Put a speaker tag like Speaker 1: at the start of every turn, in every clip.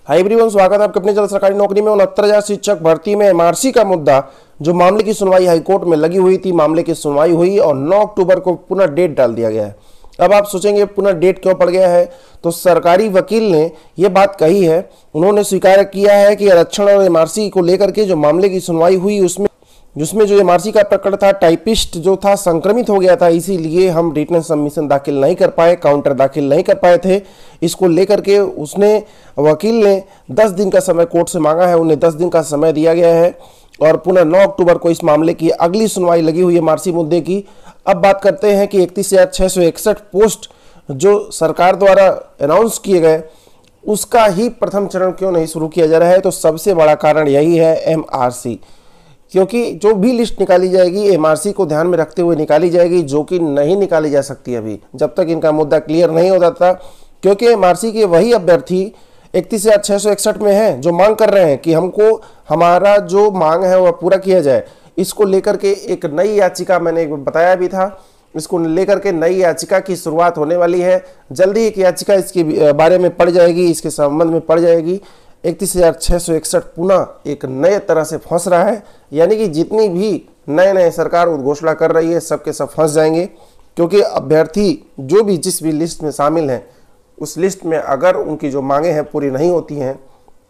Speaker 1: Hi everyone, स्वागत है आपके अपने चैनल सरकारी नौकरी में। 69,000 शिक्षक भर्ती में एमआरसी का मुद्दा, जो मामले की सुनवाई हाईकोर्ट में लगी हुई थी, मामले की सुनवाई हुई और 9 अक्टूबर को पुनः डेट डाल दिया गया है। अब आप सोचेंगे पुनः डेट क्यों पड़ गया है, तो सरकारी वकील ने यह बात कही है। उन्होंने स्वीकार किया है कि आरक्षण और एमआरसी को लेकर के जो मामले की सुनवाई हुई जिसमें जो एमआरसी का प्रकरण था, टाइपिस्ट जो था संक्रमित हो गया था, इसीलिए हम रिटन सबमिशन दाखिल नहीं कर पाए, काउंटर दाखिल नहीं कर पाए थे। इसको लेकर के वकील ने 10 दिन का समय कोर्ट से मांगा है, उन्हें 10 दिन का समय दिया गया है और पुनः 9 अक्टूबर को इस मामले की अगली सुनवाई लगी हुई है एमआरसी मुद्दे की। अब बात करते हैं कि 31,661 पोस्ट जो सरकार द्वारा अनाउंस किए गए, उसका ही प्रथम चरण क्यों नहीं शुरू किया जा रहा है। तो सबसे बड़ा कारण यही है एमआरसी, क्योंकि जो भी लिस्ट निकाली जाएगी एमआरसी को ध्यान में रखते हुए निकाली जाएगी, जो कि नहीं निकाली जा सकती अभी, जब तक इनका मुद्दा क्लियर नहीं हो जाता। क्योंकि एमआरसी के वही अभ्यर्थी 31,661 में हैं जो मांग कर रहे हैं कि हमको हमारा जो मांग है वह पूरा किया जाए। इसको लेकर के एक नई याचिका, मैंने बताया भी था, इसको लेकर के नई याचिका की शुरुआत होने वाली है। जल्दी एक याचिका इसके बारे में पड़ जाएगी, इसके संबंध में पड़ जाएगी। 31,661 पुनः एक नए तरह से फंस रहा है, यानी कि जितनी भी नए सरकार उद्घोषणा कर रही है सबके सब फंस जाएंगे। क्योंकि अभ्यर्थी जो भी जिस भी लिस्ट में शामिल हैं, उस लिस्ट में अगर उनकी जो मांगे हैं पूरी नहीं होती हैं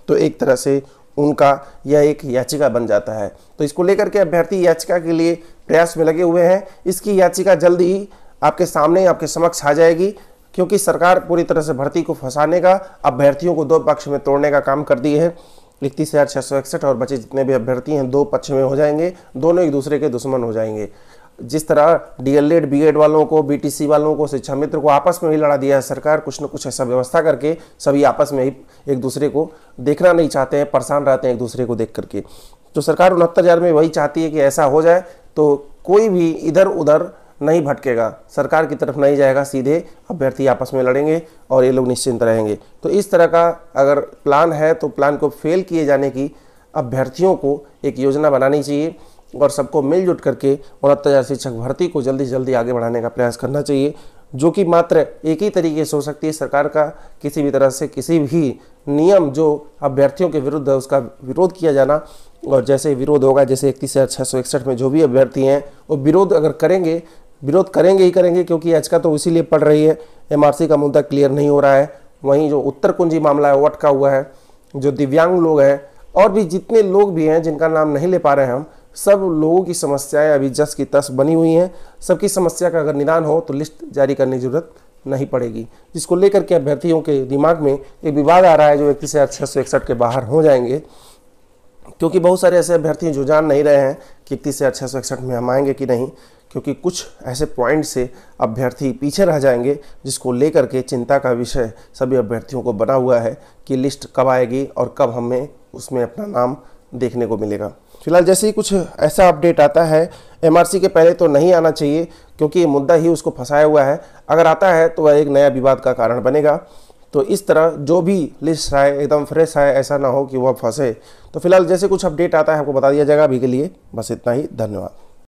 Speaker 1: तो एक तरह से उनका यह एक याचिका बन जाता है। तो इसको लेकर के अभ्यर्थी याचिका के लिए प्रयास में लगे हुए हैं। इसकी याचिका जल्दी ही आपके सामने, आपके समक्ष आ जाएगी, क्योंकि सरकार पूरी तरह से भर्ती को फंसाने का, अभ्यर्थियों को दो पक्ष में तोड़ने का काम कर दी है। 31,661 और बचे जितने भी अभ्यर्थी हैं दो पक्ष में हो जाएंगे, दोनों एक दूसरे के दुश्मन हो जाएंगे। जिस तरह डीएलएड बीएड वालों को, बीटीसी वालों को, शिक्षा मित्र को आपस में ही लड़ा दिया है सरकार, कुछ न कुछ ऐसा व्यवस्था करके सभी आपस में ही एक दूसरे को देखना नहीं चाहते हैं, परेशान रहते हैं एक दूसरे को देख करके। तो सरकार 69,000 में वही चाहती है कि ऐसा हो जाए, तो कोई भी इधर उधर नहीं भटकेगा, सरकार की तरफ नहीं जाएगा, सीधे अभ्यर्थी आपस में लड़ेंगे और ये लोग निश्चिंत रहेंगे। तो इस तरह का अगर प्लान है तो प्लान को फेल किए जाने की अभ्यर्थियों को एक योजना बनानी चाहिए और सबको मिलजुट करके 69,000 शिक्षक भर्ती को जल्दी से जल्दी आगे बढ़ाने का प्रयास करना चाहिए, जो कि मात्र एक ही तरीके से हो सकती है। सरकार का किसी भी तरह से किसी भी नियम जो अभ्यर्थियों के विरुद्ध है उसका विरोध किया जाना, और जैसे विरोध होगा, जैसे 31,661 में जो भी अभ्यर्थी हैं वो विरोध अगर करेंगे, विरोध करेंगे ही करेंगे, क्योंकि याचिका तो इसीलिए पड़ रही है, एमआरसी का मुद्दा क्लियर नहीं हो रहा है। वहीं जो उत्तर कुंजी मामला है वो अटका हुआ है, जो दिव्यांग लोग हैं और भी जितने लोग भी हैं जिनका नाम नहीं ले पा रहे हैं हम, सब लोगों की समस्याएं अभी जस की तस बनी हुई हैं। सबकी समस्या का अगर निदान हो तो लिस्ट जारी करने की जरूरत नहीं पड़ेगी, जिसको लेकर के अभ्यर्थियों के दिमाग में एक विवाद आ रहा है जो 31,661 के बाहर हो जाएंगे। क्योंकि बहुत सारे ऐसे अभ्यर्थी हैं जो जान नहीं रहे हैं कि 31,661 में हम आएंगे कि नहीं, क्योंकि कुछ ऐसे पॉइंट से अभ्यर्थी पीछे रह जाएंगे, जिसको लेकर के चिंता का विषय सभी अभ्यर्थियों को बना हुआ है कि लिस्ट कब आएगी और कब हमें उसमें अपना नाम देखने को मिलेगा। फिलहाल जैसे ही कुछ ऐसा अपडेट आता है, एमआरसी के पहले तो नहीं आना चाहिए, क्योंकि ये मुद्दा ही उसको फंसाया हुआ है। अगर आता है तो वह एक नया विवाद का कारण बनेगा। तो इस तरह जो भी लिस्ट आए एकदम फ्रेश आए, ऐसा ना हो कि वह फंसे। तो फिलहाल जैसे कुछ अपडेट आता है आपको बता दिया जाएगा। अभी के लिए बस इतना ही, धन्यवाद।